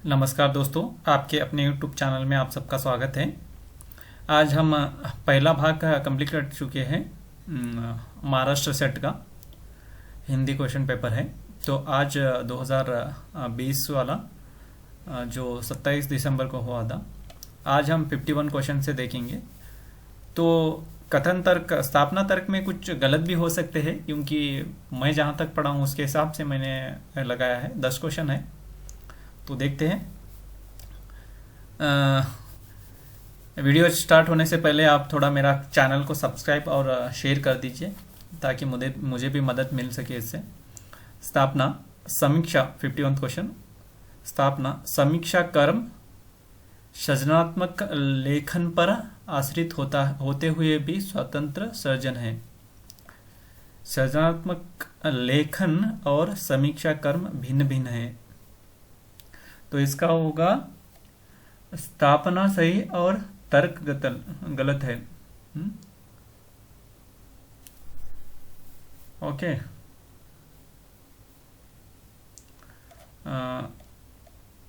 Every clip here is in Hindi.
नमस्कार दोस्तों, आपके अपने YouTube चैनल में आप सबका स्वागत है। आज हम पहला भाग कंप्लीट कर चुके हैं। महाराष्ट्र सेट का हिंदी क्वेश्चन पेपर है। तो आज 2020 वाला जो 27 दिसंबर को हुआ था, आज हम 51 क्वेश्चन से देखेंगे। तो कथन तर्क, स्थापना तर्क में कुछ गलत भी हो सकते हैं, क्योंकि मैं जहाँ तक पढ़ा हूँ उसके हिसाब से मैंने लगाया है। 10 क्वेश्चन है, तो देखते हैं। वीडियो स्टार्ट होने से पहले आप थोड़ा मेरा चैनल को सब्सक्राइब और शेयर कर दीजिए, ताकि मुझे भी मदद मिल सके इससे। स्थापना समीक्षा 51 क्वेश्चन। स्थापना समीक्षा कर्म सृजनात्मक लेखन पर आश्रित होते हुए भी स्वतंत्र सृजन है। सृजनात्मक लेखन और समीक्षा कर्म भिन्न भिन्न है। तो इसका होगा स्थापना सही और तर्क गलत है। ओके,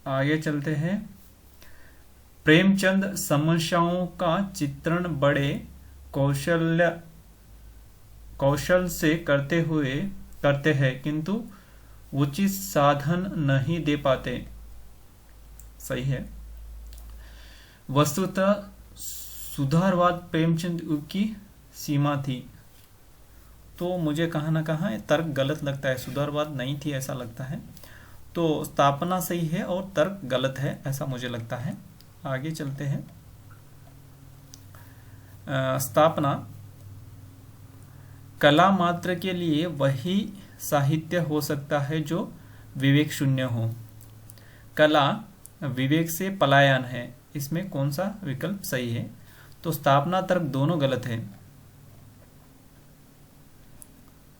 आगे चलते हैं। प्रेमचंद समस्याओं का चित्रण बड़े कौशल से करते हैं, किंतु उचित साधन नहीं दे पाते। सही है। वस्तुतः सुधारवाद प्रेमचंद की सीमा थी। तो मुझे कहाँ ना कहाँ तर्क गलत लगता है, सुधारवाद नहीं थी ऐसा लगता है। तो स्थापना सही है और तर्क गलत है ऐसा मुझे लगता है। आगे चलते हैं। स्थापना कला मात्र के लिए वही साहित्य हो सकता है जो विवेक शून्य हो। कला विवेक से पलायन है। इसमें कौन सा विकल्प सही है? तो स्थापना तर्क दोनों गलत है।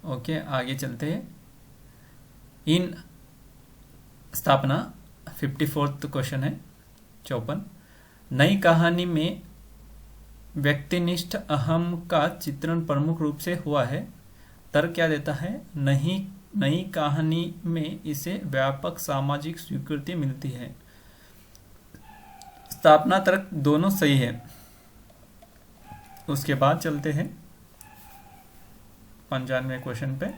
ओके, आगे चलते हैं। इन स्थापना 54th क्वेश्चन है 54। नई कहानी में व्यक्तिनिष्ठ अहम का चित्रण प्रमुख रूप से हुआ है। तर्क क्या देता है? नई कहानी में इसे व्यापक सामाजिक स्वीकृति मिलती है। स्थापना तर्क दोनों सही है। उसके बाद चलते हैं 95वें क्वेश्चन पे।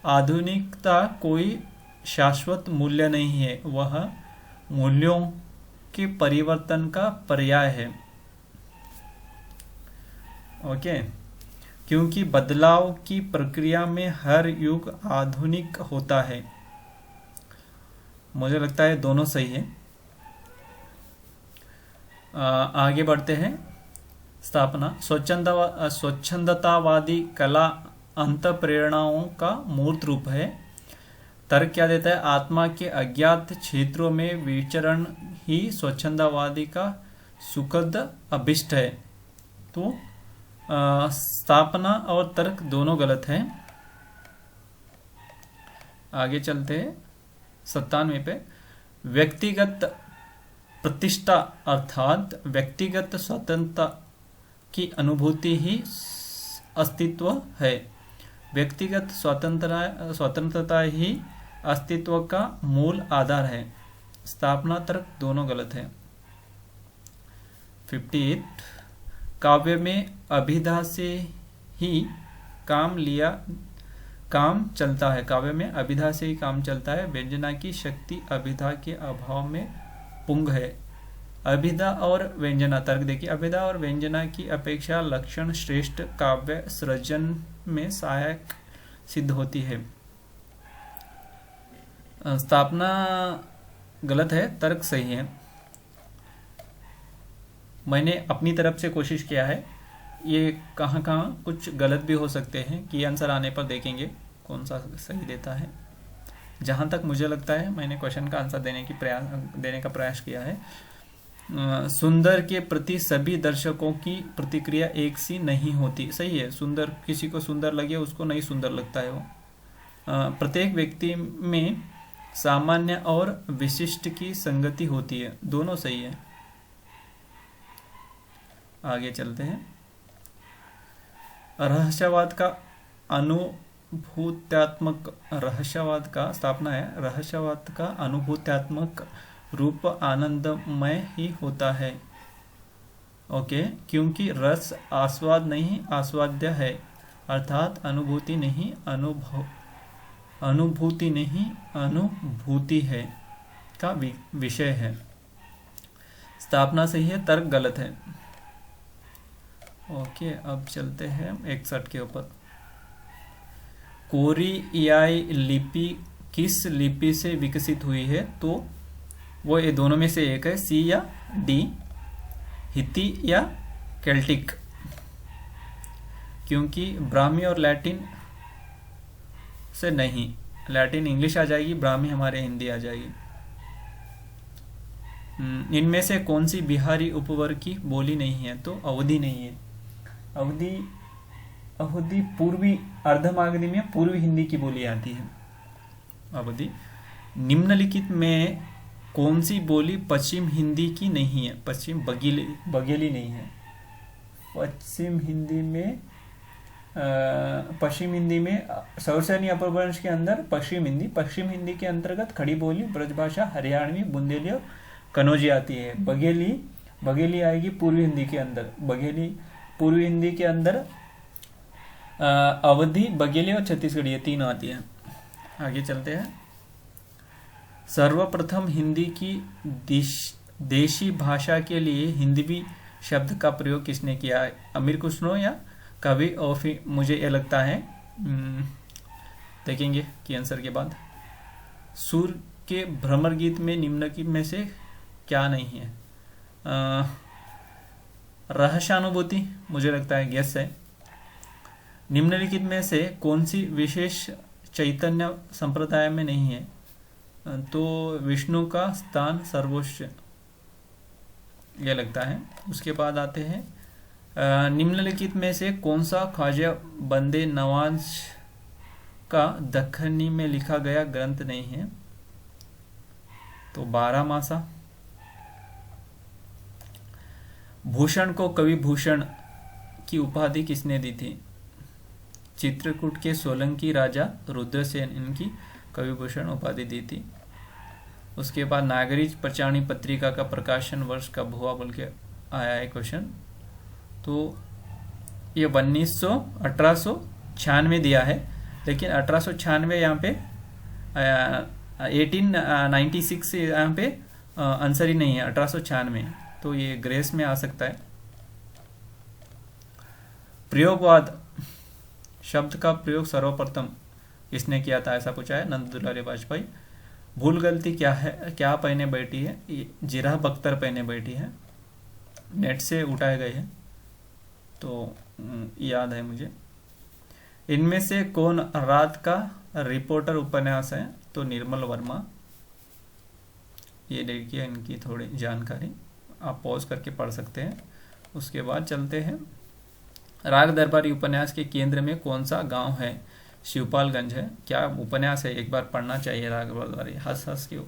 आधुनिकता कोई शाश्वत मूल्य नहीं है, वह मूल्यों के परिवर्तन का पर्याय है। ओके, क्योंकि बदलाव की प्रक्रिया में हर युग आधुनिक होता है। मुझे लगता है दोनों सही है। आगे बढ़ते हैं। स्थापना स्वच्छंदतावादी कला अंतःप्रेरणाओं का मूर्त रूप है। तर्क क्या देता है? आत्मा के अज्ञात क्षेत्रों में विचरण ही स्वच्छंदवादी का सुखद अभिष्ट है। तो स्थापना और तर्क दोनों गलत हैं। आगे चलते हैं 97 पे। व्यक्तिगत प्रतिष्ठा अर्थात व्यक्तिगत स्वतंत्रता की अनुभूति ही अस्तित्व है। व्यक्तिगत स्वतंत्रता ही अस्तित्व का मूल आधार है। स्थापना तर्क दोनों गलत है। 58। काव्य में अभिधा से ही काम चलता है। काव्य में अभिधा से ही काम चलता है। व्यंजना की शक्ति अभिधा के अभाव में पुंग है। अभिधा और व्यंजना, तर्क देखिए। अभिधा और व्यंजना की अपेक्षा लक्षण श्रेष्ठ काव्य सृजन में सहायक सिद्ध होती है। स्थापना गलत है, तर्क सही है। मैंने अपनी तरफ से कोशिश किया है। ये कहाँ कुछ गलत भी हो सकते हैं कि आंसर आने पर देखेंगे कौन सा सही देता है। जहाँ तक मुझे लगता है मैंने क्वेश्चन का आंसर देने का प्रयास किया है। सुंदर के प्रति सभी दर्शकों की प्रतिक्रिया एक सी नहीं होती। सही है। सुंदर, किसी को सुंदर लगे उसको नहीं सुंदर लगता है वो। प्रत्येक व्यक्ति में सामान्य और विशिष्ट की संगति होती है। दोनों सही है। आगे चलते हैं। रहस्यवाद का अनुभूत्यात्मक, रहस्यवाद का स्थापना है। रहस्यवाद का अनुभूत्यात्मक रूप आनंदमय ही होता है। ओके, क्योंकि रस आस्वाद नहीं आस्वाद्य है, अर्थात अनुभूति नहीं अनुभूति नहीं अनुभूति है का विषय है। स्थापना सही है, तर्क गलत है। ओके, अब चलते हैं 61 के ऊपर। कोरियाई लिपि किस लिपि से विकसित हुई है? तो वो ये दोनों में से एक है, सी या डी, हित्ती या केल्टिक। क्योंकि ब्राह्मी और लैटिन से नहीं, लैटिन इंग्लिश आ जाएगी, ब्राह्मी हमारे हिंदी आ जाएगी। इनमें से कौन सी बिहारी उपवर्ग की बोली नहीं है? तो अवधी नहीं है। अवधी पूर्वी अर्धमागधी में पूर्वी हिंदी की बोली आती है अवधी। निम्नलिखित में कौन सी बोली पश्चिम हिंदी की नहीं है? पश्चिम बघेली नहीं है। पश्चिम हिंदी में सौरसैनी अपभ्रंश के अंदर पश्चिम हिंदी के अंतर्गत खड़ी बोली, ब्रजभाषा, हरियाणवी, बुंदेली और कनौजी आती है। बघेली आएगी पूर्वी हिंदी के अंदर। पूर्वी हिंदी के अंदर अवधी, बघेली और छत्तीसगढ़ी, ये तीन आती है। आगे चलते हैं। सर्वप्रथम हिंदी की देशी भाषा के लिए हिंदवी शब्द का प्रयोग किसने किया है? अमीर खुसरो या कवि औफी? मुझे ये लगता है, देखेंगे कि आंसर के बाद। सूर के भ्रमर गीत में निम्नलिखित में से क्या नहीं है? रहस्यानुभूति, मुझे लगता है गेस है। निम्नलिखित में से कौन सी विशेष चैतन्य संप्रदाय में नहीं है? तो विष्णु का स्थान सर्वोच्च, यह लगता है। उसके बाद आते हैं, निम्नलिखित में से कौन सा ख्वाजा बंदे नवाज का दक्खनी में लिखा गया ग्रंथ नहीं है? तो 12 मासा। भूषण को कवि भूषण की उपाधि किसने दी थी? चित्रकूट के सोलंकी राजा रुद्रसेन इनकी कवि भूषण उपाधि दी थी। उसके बाद नागरिक प्रचारणी पत्रिका का प्रकाशन वर्ष कब हुआ बोल के आया है क्वेश्चन। तो ये 1896 दिया है, लेकिन 1896 यहाँ पे 1896 यहाँ पे आंसर ही नहीं है, 1896, तो ये ग्रेस में आ सकता है। प्रयोगवाद शब्द का प्रयोग सर्वप्रथम किसने किया था? ऐसा पूछा है, नंद दुलारी वाजपेयी। भूल गलती क्या है? क्या पहने बैठी है? जिरा बख्तर पहने बैठी है, नेट से उठाए गए हैं, तो याद है मुझे। इनमें से कौन रात का रिपोर्टर उपन्यास है? तो निर्मल वर्मा। ये देखिए इनकी थोड़ी जानकारी, आप पॉज करके पढ़ सकते हैं। उसके बाद चलते हैं, राग दरबारी उपन्यास के केंद्र में कौन सा गांव है? शिवपालगंज है। क्या उपन्यास है, एक बार पढ़ना चाहिए राग दरबारी, हंस के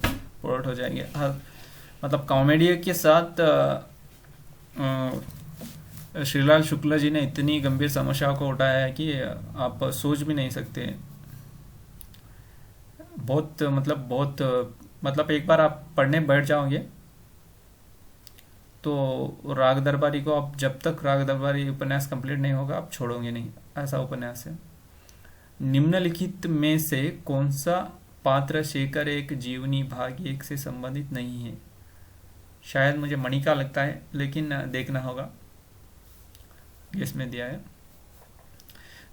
पोर्ट हो जाएंगे। मतलब कॉमेडी के साथ श्रीलाल शुक्ला जी ने इतनी गंभीर समस्याओं को उठाया है कि आप सोच भी नहीं सकते। बहुत मतलब एक बार आप पढ़ने बैठ जाओगे तो राग दरबारी को आप, जब तक राग दरबारी उपन्यास कंप्लीट नहीं होगा आप छोड़ोगे नहीं, ऐसा उपन्यास है। निम्नलिखित में से कौन सा पात्र शेखर एक जीवनी भाग 1 से संबंधित नहीं है? शायद मुझे मणिका लगता है, लेकिन देखना होगा। इसमें दिया है।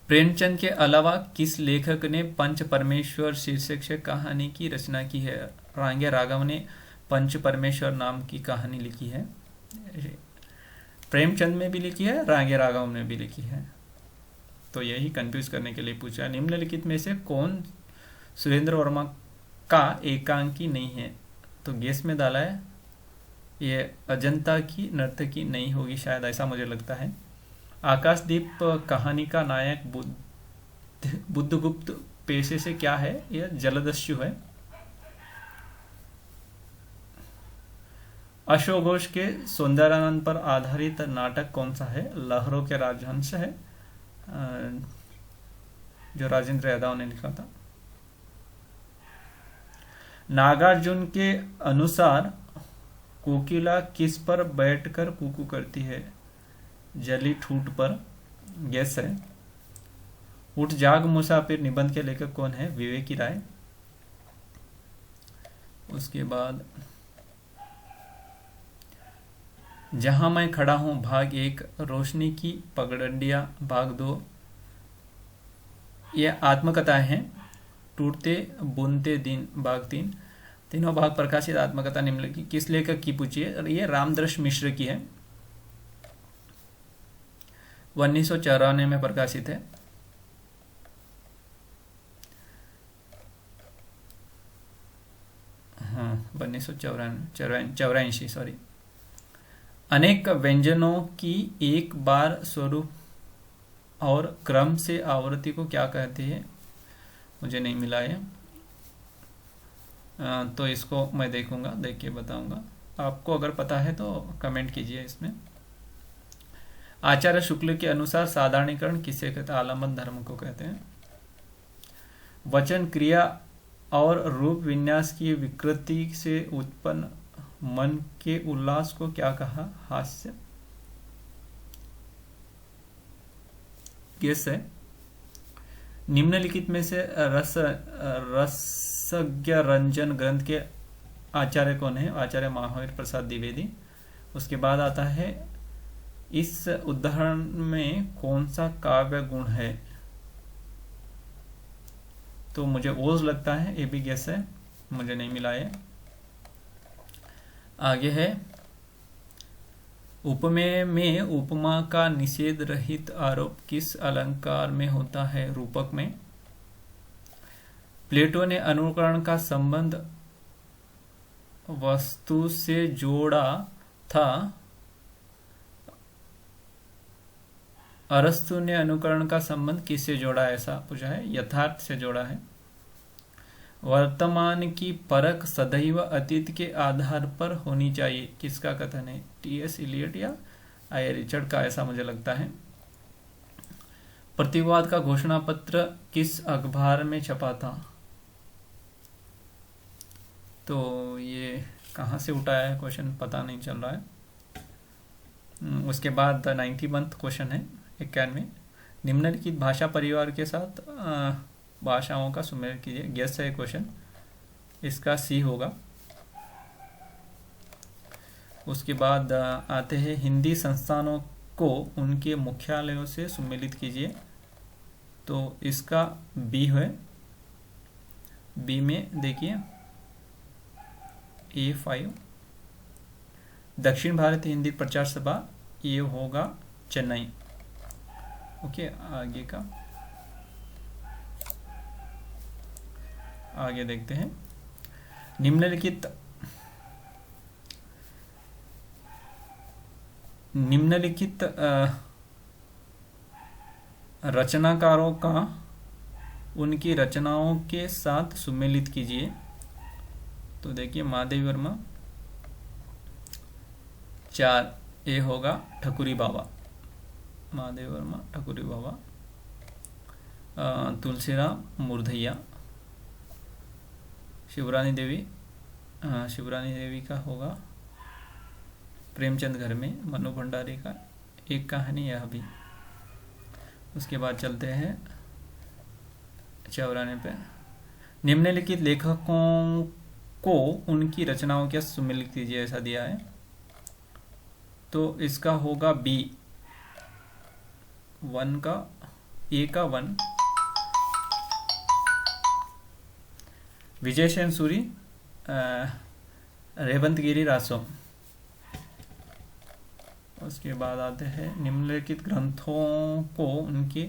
प्रेमचंद के अलावा किस लेखक ने पंच परमेश्वर शीर्षक से कहानी की रचना की है? रांगे राघव ने पंच परमेश्वर नाम की कहानी लिखी है। प्रेमचंद में भी लिखी है, रांगे राघव ने भी लिखी है, तो यही कंफ्यूज करने के लिए पूछा। निम्नलिखित में से कौन सुरेंद्र वर्मा का एकांकी नहीं है? तो गेस में डाला है, ये अजंता की नर्तकी नहीं होगी शायद, ऐसा मुझे लगता है। आकाशदीप कहानी का नायक बुद्धगुप्त पेशे से क्या है? यह जलदस्यु है। अशोक घोष के सौंदर्यानंद पर आधारित नाटक कौन सा है? लहरों के राजहंस है, जो राजेंद्र यादव ने लिखा था। नागार्जुन के अनुसार कोकिला किस पर बैठकर कूकू करती है? जली ठूठ पर। गेस है। उठ जाग मुसाफिर निबंध के लेखक कौन है? विवेकी राय। उसके बाद जहां मैं खड़ा हूं भाग 1, रोशनी की पगडंडियां भाग 2। ये आत्मकथाएं हैं। टूटते बुनते दिन भाग 3। तीनों भाग प्रकाशित आत्मकथा निम्नलिखित किस लेखक की पूछी है? और ये रामदर्श मिश्र की है। 1994 में प्रकाशित है। हाँ, 1984 सॉरी। अनेक व्यंजनों की एक बार स्वरूप और क्रम से आवृत्ति को क्या कहते हैं? मुझे नहीं मिला है, तो इसको मैं देखूंगा, देख के बताऊंगा। आपको अगर पता है तो कमेंट कीजिए इसमें। आचार्य शुक्ल के अनुसार साधारणीकरण किसे कहते हैं? आलम्बन धर्म को कहते हैं। वचन क्रिया और रूप विन्यास की विकृति से उत्पन्न मन के उल्लास को क्या कहा? हास्य। गेस है। निम्नलिखित में से रसज्ञ रंजन ग्रंथ के आचार्य कौन है? आचार्य महावीर प्रसाद द्विवेदी। उसके बाद आता है इस उदाहरण में कौन सा काव्य गुण है? तो मुझे ओज लगता है, ये भी गेस है, मुझे नहीं मिला है। आगे है उपमेय में उपमा का निषेध रहित आरोप किस अलंकार में होता है? रूपक में। प्लेटो ने अनुकरण का संबंध वस्तु से जोड़ा था। अरस्तु ने अनुकरण का संबंध किससे जोड़ा है? ऐसा पूछा है। यथार्थ से जोड़ा है। वर्तमान की परख सदैव अतीत के आधार पर होनी चाहिए, किसका कथन है? टी.एस. इलियट या आई. रिचर्ड का, ऐसा मुझे लगता है। प्रतिवाद का घोषणा पत्र किस अखबार में छपा था? तो ये कहाँ से उठाया है क्वेश्चन, पता नहीं चल रहा है। उसके बाद 91 क्वेश्चन है 91। निम्नलिखित भाषा परिवार के साथ भाषाओं का सुमेल कीजिए। गेस है क्वेश्चन, इसका सी होगा। उसके बाद आते हैं हिंदी संस्थानों को उनके मुख्यालयों से सुमेलित कीजिए। तो इसका बी है। बी में देखिए A5 दक्षिण भारतीय हिंदी प्रचार सभा, ये होगा चेन्नई। ओके, आगे देखते हैं। निम्नलिखित रचनाकारों का उनकी रचनाओं के साथ सुमेलित कीजिए। तो देखिए महादेवी वर्मा 4, ए होगा ठकुरी बाबा। महादेव वर्मा, ठकुरी बाबा, तुलसीराम मुर्धैया, शिवरानी देवी का होगा प्रेमचंद घर में, मनु भंडारी का एक कहानी यह भी। उसके बाद चलते हैं 94 पे। निम्नलिखित लेखकों को उनकी रचनाओं के सुमेलित कीजिए, ऐसा दिया है। तो इसका होगा बी 1 का, ए का 1 विजय सेन सूरी, रेवंत गिरी रासो। उसके बाद आते हैं निम्नलिखित ग्रंथों को उनके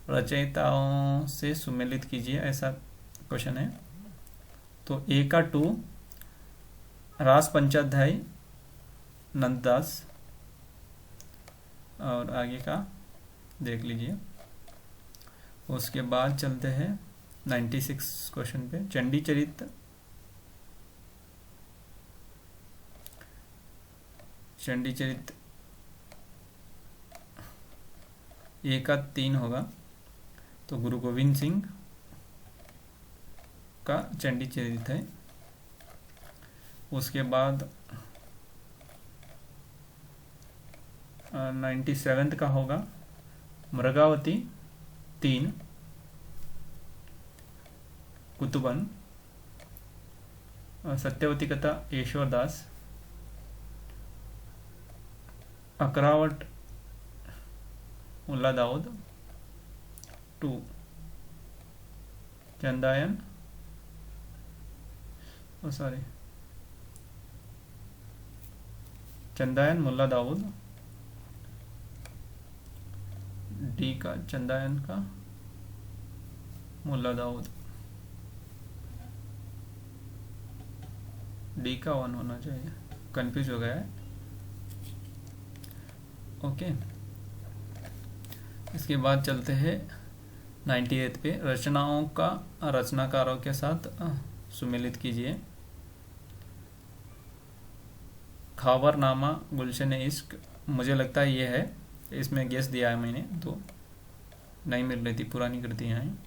रचयिताओं से सुमेलित कीजिए, ऐसा क्वेश्चन है। तो ए का 2 रास पंचाध्याय नंददास, और आगे का देख लीजिए। उसके बाद चलते हैं 96 क्वेश्चन पे। चंडी चरित ए का 3 होगा। तो गुरु गोविंद सिंह का चंडी चरित है। उसके बाद 97 का होगा मृगावती 3, कुतुबन, सत्यवती कथा ईश्वरदास, अकरावट मुल्ला दाऊद 2, चंदायन चंदायन मुल्ला दाऊद, डी का चंदायन का मुल्ला दाऊद, डी का 1 होना चाहिए, कंफ्यूज हो गया है। ओके, इसके बाद चलते हैं 98 पे। रचनाओं का रचनाकारों के साथ सुमेलित कीजिए। खावरनामा गुलशन इश्क, मुझे लगता है ये है, इसमें गेस दिया है मैंने तो नहीं मिल रही थी, पुरानी कृतियाँ हैं,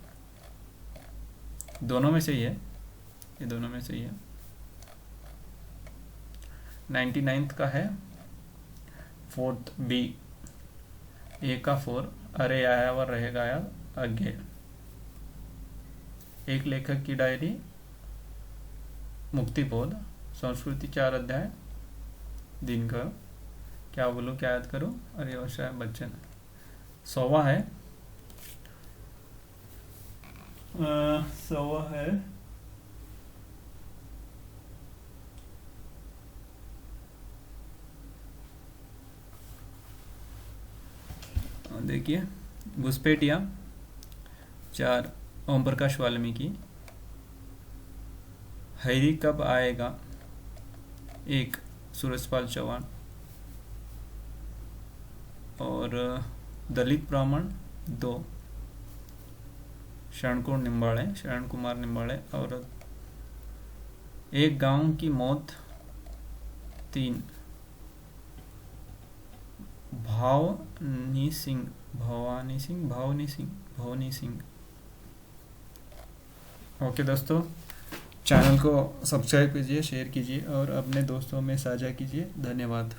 दोनों में से ही है, ये दोनों में से ही है। 99 का है 4th बी, ए का 4, अरे आया व रहेगा यार आगे। एक लेखक की डायरी, मुक्तिबोध, संस्कृति 4 अध्याय, दिनकर, क्या बोलूं क्या याद करूं, अरे वर्षा बच्चन। 100वां है 100वां है देखिए, घुसपैठिया 4, ओम प्रकाश वाल्मीकि। हैरी कब आएगा 1, सूरजपाल चौहान। और दलित ब्राह्मण 2, शरण कुमार निम्बाड़े। और एक गांव की मौत 3, भवानी सिंह। ओके दोस्तों, चैनल को सब्सक्राइब कीजिए, शेयर कीजिए और अपने दोस्तों में साझा कीजिए। धन्यवाद।